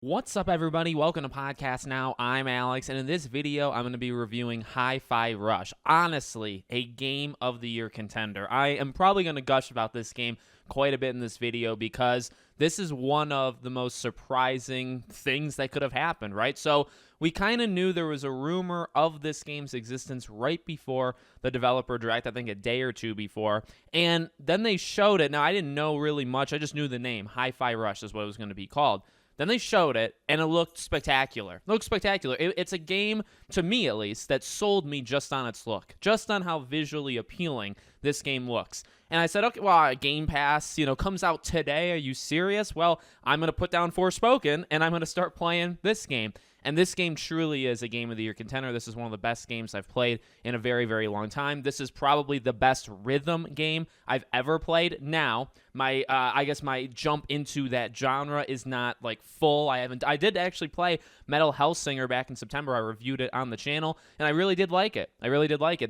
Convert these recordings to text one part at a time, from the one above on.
What's up, everybody? Welcome to Podcast Now. I'm Alex, and in this video, I'm going to be reviewing Hi-Fi Rush. Honestly, a Game of the Year contender. I am probably going to gush about this game quite a bit in this video because this is one of the most surprising things that could have happened, right? So we kind of knew there was a rumor of this game's existence right before the developer direct, I think a day or two before, and then they showed it. Now, I didn't know really much. I just knew the name. Hi-Fi Rush is what it was going to be called. Then they showed it, and it looked spectacular. It's a game, to me at least, that sold me just on its look, just on how visually appealing this game looks. And I said, okay, well, Game Pass, comes out today. Are you serious? Well, I'm going to put down Forspoken, and I'm going to start playing this game. And this game truly is a Game of the Year contender. This is one of the best games I've played in a very, very long time. This is probably the best rhythm game I've ever played. Now, I guess my jump into that genre is not like full. I did actually play Metal Hellsinger back in September. I reviewed it on the channel, and I really did like it.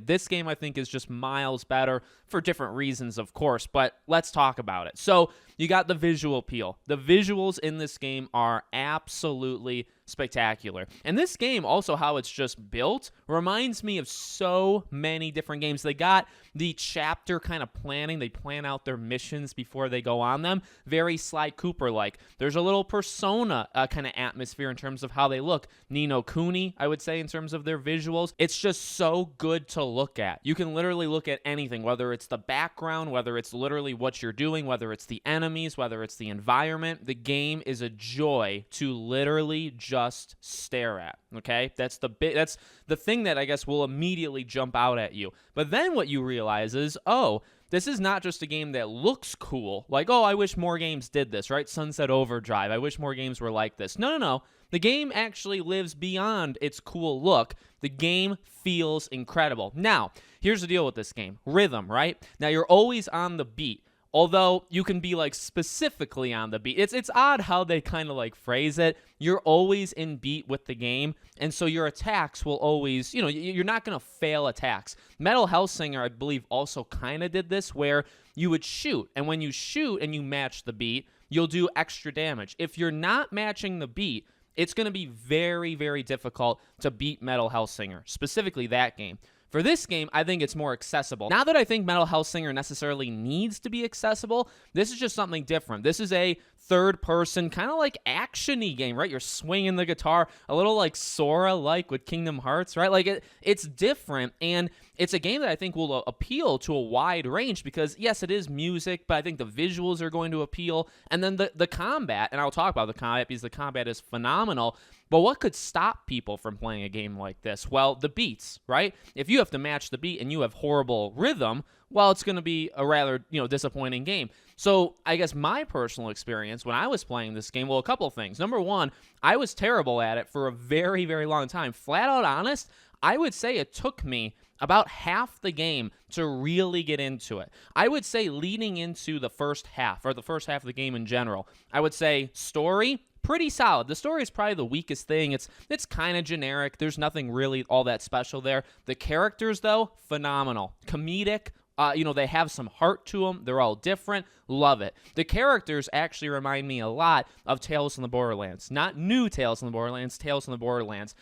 This game, I think, is just miles better for different reasons, of course, but let's talk about it. So you got the visual appeal. The visuals in this game are absolutely spectacular. And this game, also how it's just built, reminds me of so many different games. They got the chapter kind of planning. They plan out their missions before they go on them. Very Sly Cooper-like. There's a little Persona kind of atmosphere in terms of how they look. Ni no Kuni, I would say, in terms of their visuals. It's just so good to look at. You can literally look at anything, whether it's the background, whether it's literally what you're doing, whether it's the enemies, whether it's the environment. The game is a joy to literally just stare at, okay? That's the thing that I guess will immediately jump out at you. But then what you realize is, oh, this is not just a game that looks cool, like, oh, I wish more games did this, right? Sunset Overdrive, I wish more games were like this. No. The game actually lives beyond its cool look. The game feels incredible. Now, here's the deal with this game. Rhythm, right? Now, you're always on the beat. Although you can be like specifically on the beat. It's odd how they kind of like phrase it. You're always in beat with the game, and so your attacks will always, you're not going to fail attacks. Metal Hellsinger, I believe, also kind of did this where you would shoot, and when you shoot and you match the beat, you'll do extra damage. If you're not matching the beat, it's going to be very, very difficult to beat Metal Hellsinger, specifically that game. For this game, I think it's more accessible. Not that I think Metal Hellsinger necessarily needs to be accessible. This is just something different. This is a third-person, kind of like action-y game, right? You're swinging the guitar, a little like Sora-like with Kingdom Hearts, right? Like, it's different, and it's a game that I think will appeal to a wide range because, yes, it is music, but I think the visuals are going to appeal. And then the combat, and I'll talk about the combat because the combat is phenomenal. But what could stop people from playing a game like this? Well, the beats, right? If you have to match the beat and you have horrible rhythm, well, it's going to be a rather, disappointing game. So I guess my personal experience when I was playing this game, well, a couple of things. Number one, I was terrible at it for a very, very long time. Flat out honest, I would say it took me about half the game to really get into it. I would say leading into the first half, or the first half of the game in general, I would say story, pretty solid. The story is probably the weakest thing. It's kind of generic. There's nothing really all that special there. The characters, though, phenomenal. Comedic. They have some heart to them. They're all different. Love it. The characters actually remind me a lot of Tales from the Borderlands. Not new Tales from the Borderlands, Tales from the Borderlands.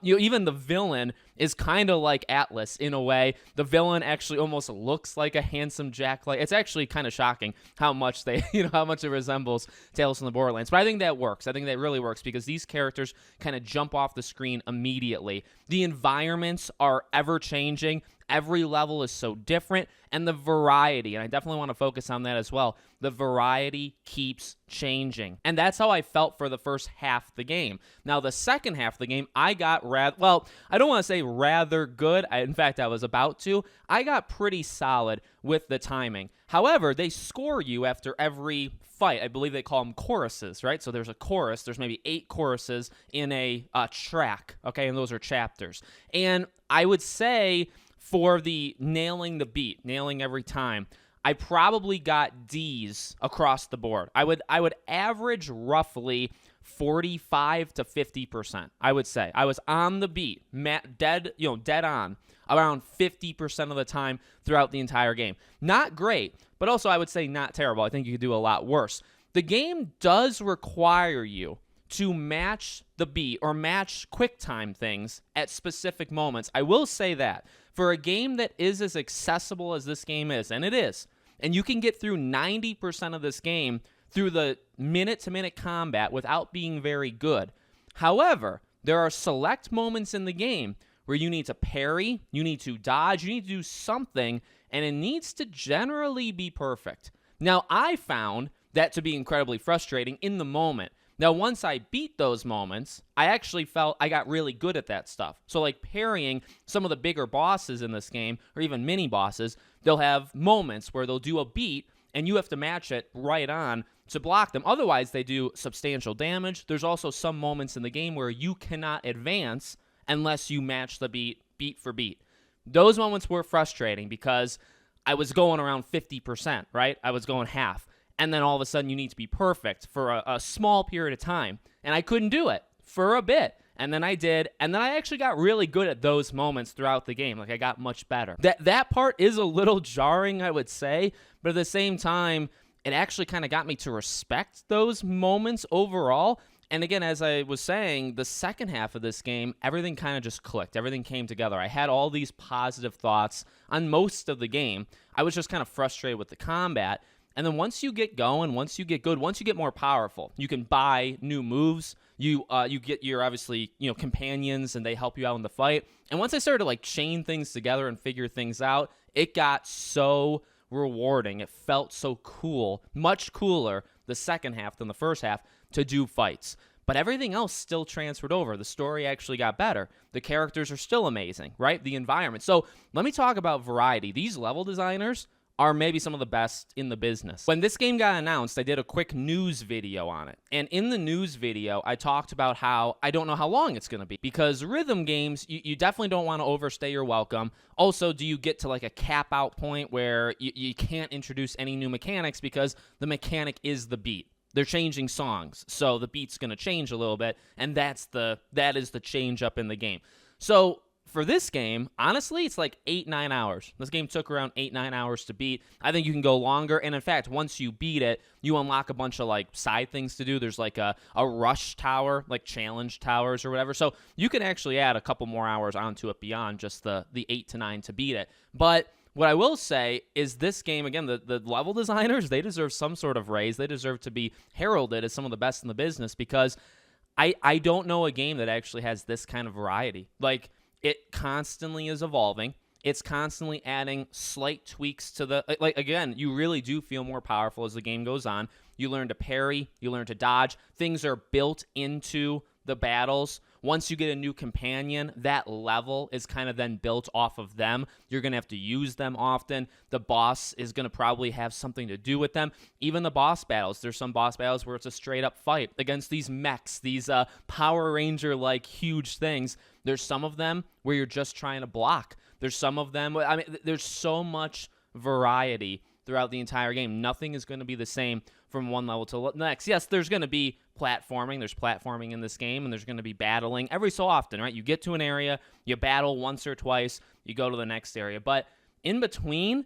Even the villain is kind of like Atlas in a way. The villain actually almost looks like a handsome Jack. It's actually kind of shocking how much how much it resembles Tales from the Borderlands. But I think that works. I think that really works because these characters kind of jump off the screen immediately. The environments are ever-changing. Every level is so different, and the variety, and I definitely want to focus on that as well, the variety keeps changing. And that's how I felt for the first half of the game. Now, the second half of the game, I got I don't want to say rather good. In fact, I was about to. I got pretty solid with the timing. However, they score you after every fight. I believe they call them choruses, right? So there's a chorus. There's maybe 8 choruses in a track, okay? And those are chapters. And I would say for the nailing the beat, nailing every time, I probably got D's across the board. I would average roughly 45 to 50%. I would say I was on the beat, dead on around 50% of the time throughout the entire game. Not great, but also I would say not terrible. I think you could do a lot worse. The game does require you to match the beat or match quick time things at specific moments. I will say that for a game that is as accessible as this game is, and it is, and you can get through 90% of this game through the minute-to-minute combat without being very good. However, there are select moments in the game where you need to parry, you need to dodge, you need to do something, and it needs to generally be perfect. Now, I found that to be incredibly frustrating in the moment. Now, once I beat those moments, I actually felt I got really good at that stuff. So, like parrying some of the bigger bosses in this game, or even mini bosses, they'll have moments where they'll do a beat, and you have to match it right on to block them. Otherwise, they do substantial damage. There's also some moments in the game where you cannot advance unless you match the beat for beat. Those moments were frustrating because I was going around 50%, right? I was going half. And then all of a sudden you need to be perfect for a small period of time. And I couldn't do it for a bit. And then I did. And then I actually got really good at those moments throughout the game. Like, I got much better. That part is a little jarring, I would say. But at the same time, it actually kind of got me to respect those moments overall. And again, as I was saying, the second half of this game, everything kind of just clicked. Everything came together. I had all these positive thoughts on most of the game. I was just kind of frustrated with the combat. And then once you get going, once you get good, once you get more powerful, you can buy new moves. You get your, obviously, companions, and they help you out in the fight. And once I started to like chain things together and figure things out, it got so rewarding. It felt so cool, much cooler the second half than the first half to do fights. But everything else still transferred over. The story actually got better. The characters are still amazing, right? The environment. So let me talk about variety. These level designers are maybe some of the best in the business. When this game got announced, I did a quick news video on it. And in the news video, I talked about how I don't know how long it's going to be. Because rhythm games, you definitely don't want to overstay your welcome. Also, do you get to like a cap out point where you can't introduce any new mechanics because the mechanic is the beat? They're changing songs, so the beat's going to change a little bit, and that is the change up in the game. So for this game, honestly, it's like 8-9 hours. This game took around 8-9 hours to beat. I think you can go longer, and in fact, once you beat it, you unlock a bunch of like side things to do. There's like a rush tower, like challenge towers or whatever. So you can actually add a couple more hours onto it beyond just the 8 to 9 to beat it. But what I will say is this game, again, the level designers, they deserve some sort of raise. They deserve to be heralded as some of the best in the business because I don't know a game that actually has this kind of variety. Like, it constantly is evolving. It's constantly adding slight tweaks to the, like, again, you really do feel more powerful as the game goes on. You learn to parry. You learn to dodge. Things are built into the battles. Once you get a new companion, that level is kind of then built off of them. You're going to have to use them often. The boss is going to probably have something to do with them. Even the boss battles, there's some boss battles where it's a straight up fight against these mechs, these Power Ranger-like huge things. There's some of them where you're just trying to block. There's some of them, I mean, there's so much variety throughout the entire game. Nothing is going to be the same from one level to the next. Yes, there's going to be platforming. There's platforming in this game, and there's going to be battling every so often, right? You get to an area, you battle once or twice, you go to the next area. But in between,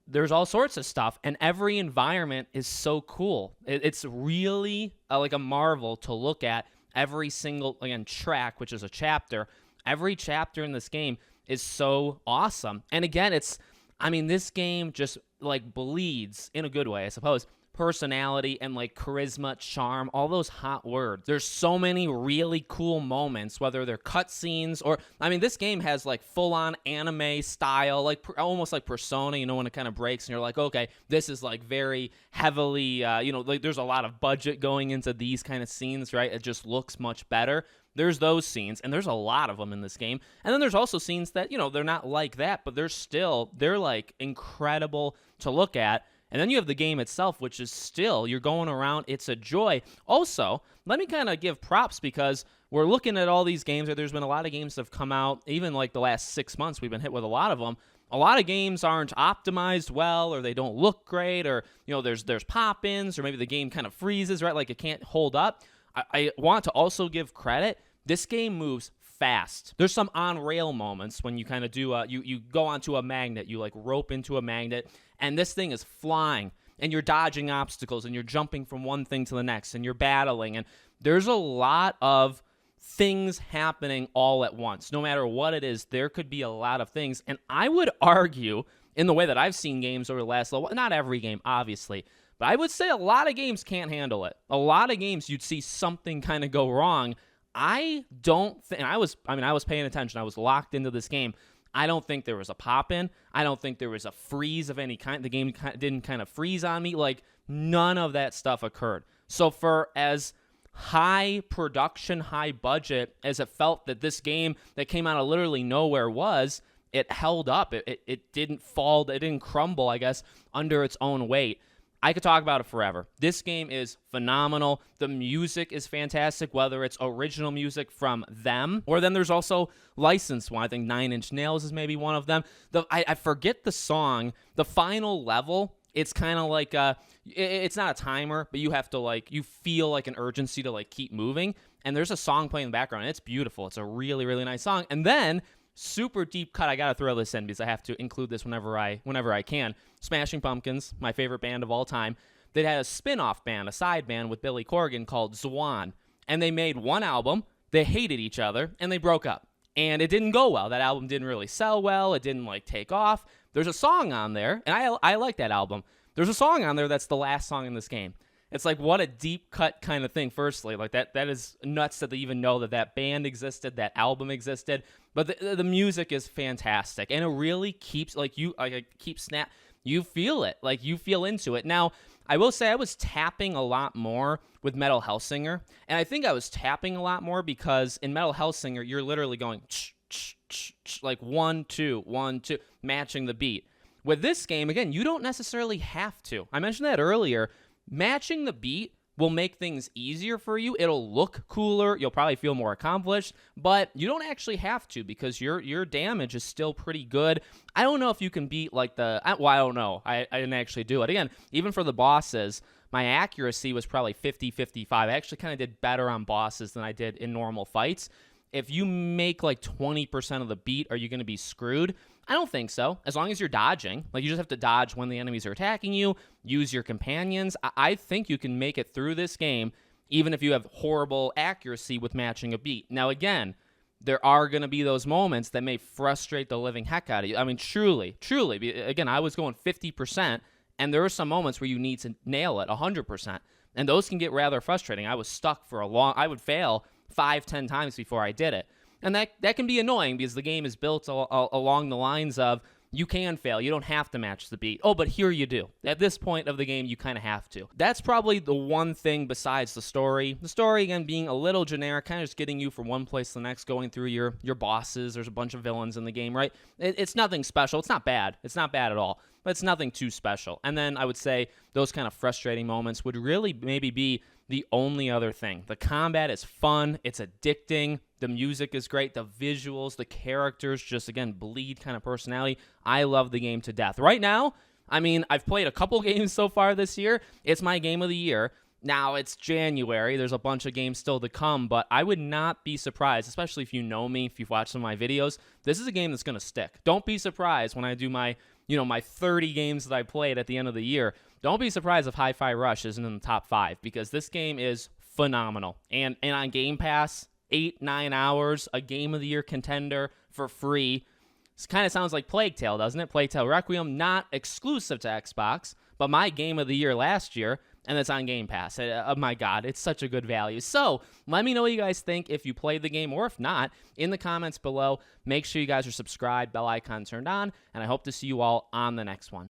there's all sorts of stuff, and every environment is so cool. It's really like a marvel to look at. Every single, again, track, which is a chapter, every chapter in this game is so awesome. And again, this game just like bleeds, in a good way, I suppose, personality and like charisma, charm, all those hot words. There's so many really cool moments, whether they're cutscenes or, this game has like full-on anime style, like almost like Persona, when it kind of breaks and you're like, okay, this is like very heavily, like there's a lot of budget going into these kind of scenes, right? It just looks much better. There's those scenes, and there's a lot of them in this game. And then there's also scenes that, they're not like that, but they're like incredible to look at. And then you have the game itself, which is still, you're going around, it's a joy. Also, let me kind of give props because we're looking at all these games. There's been a lot of games that have come out, even like the last 6 months, we've been hit with a lot of them. A lot of games aren't optimized well, or they don't look great, or, there's pop-ins, or maybe the game kind of freezes, right? Like it can't hold up. I want to also give credit. This game moves fast. There's some on-rail moments when you kind of do, you go onto a magnet, you like rope into a magnet, and this thing is flying, and you're dodging obstacles, and you're jumping from one thing to the next, and you're battling, and there's a lot of things happening all at once. No matter what it is, there could be a lot of things. And I would argue, in the way that I've seen games over the last little while, not every game, obviously, but I would say a lot of games can't handle it. A lot of games you'd see something kind of go wrong. I don't think, I was paying attention. I was locked into this game. I don't think there was a pop-in. I don't think there was a freeze of any kind. The game didn't kind of freeze on me. Like, none of that stuff occurred. So for as high production, high budget as it felt that this game that came out of literally nowhere was, it held up. It didn't fall. It didn't crumble, I guess, under its own weight. I could talk about it forever. This game is phenomenal. The music is fantastic, whether it's original music from them, or then there's also licensed one. I think 9 Inch Nails is maybe one of them. I forget the song. The final level, it's kind of like it's not a timer, but you have to you feel like an urgency to keep moving. And there's a song playing in the background. And it's beautiful. It's a really, really nice song. And then super deep cut. I gotta throw this in because I have to include this whenever I can. Smashing Pumpkins, my favorite band of all time. They had a spin-off band, a side band with Billy Corgan called Zwan, and they made one album. They hated each other and they broke up, and it didn't go well. That album didn't really sell well. It didn't take off. There's a song on there, and I like that album. There's a song on there that's the last song in this game. It's what a deep cut kind of thing. Firstly, that is nuts that they even know that band existed, that album existed. But the music is fantastic, and it really keeps you feel it, you feel into it. Now, I will say I was tapping a lot more with Metal Hellsinger, and I think I was tapping a lot more because in Metal Hellsinger you're literally going 1 2 1 2, matching the beat. With this game, again, you don't necessarily have to. I mentioned that earlier. Matching the beat will make things easier for you. It'll look cooler. You'll probably feel more accomplished, but you don't actually have to because your damage is still pretty good. I don't know if you can beat I don't know. I didn't actually do it. Again, even for the bosses, my accuracy was probably 50-55. I actually kind of did better on bosses than I did in normal fights. If you make 20% of the beat, are you going to be screwed? I don't think so. As long as you're dodging, you just have to dodge when the enemies are attacking you, use your companions. I think you can make it through this game, even if you have horrible accuracy with matching a beat. Now, again, there are going to be those moments that may frustrate the living heck out of you. I mean, truly. Again, I was going 50%, and there are some moments where you need to nail it 100%, and those can get rather frustrating. I was stuck for I would fail 5-10 times before I did it. And that can be annoying because the game is built along the lines of you can fail. You don't have to match the beat. Oh, but here you do. At this point of the game, you kind of have to. That's probably the one thing besides the story. The story, again, being a little generic, kind of just getting you from one place to the next, going through your bosses. There's a bunch of villains in the game, right? It's nothing special. It's not bad. It's not bad at all. But it's nothing too special. And then I would say those kind of frustrating moments would really maybe be the only other thing. The combat is fun. It's addicting. The music is great. The visuals, the characters just, again, bleed kind of personality. I love the game to death. Right now, I've played a couple games so far this year. It's my game of the year. Now, it's January. There's a bunch of games still to come, but I would not be surprised, especially if you know me, if you've watched some of my videos. This is a game that's going to stick. Don't be surprised when I do my 30 games that I played at the end of the year. Don't be surprised if Hi-Fi Rush isn't in the top 5 because this game is phenomenal. And on Game Pass, 8-9 hours, a Game of the Year contender for free. This kind of sounds like Plague Tale, doesn't it? Plague Tale Requiem, not exclusive to Xbox, but my Game of the Year last year, and it's on Game Pass. Oh my God, it's such a good value. So let me know what you guys think if you played the game, or if not, in the comments below. Make sure you guys are subscribed, bell icon turned on, and I hope to see you all on the next one.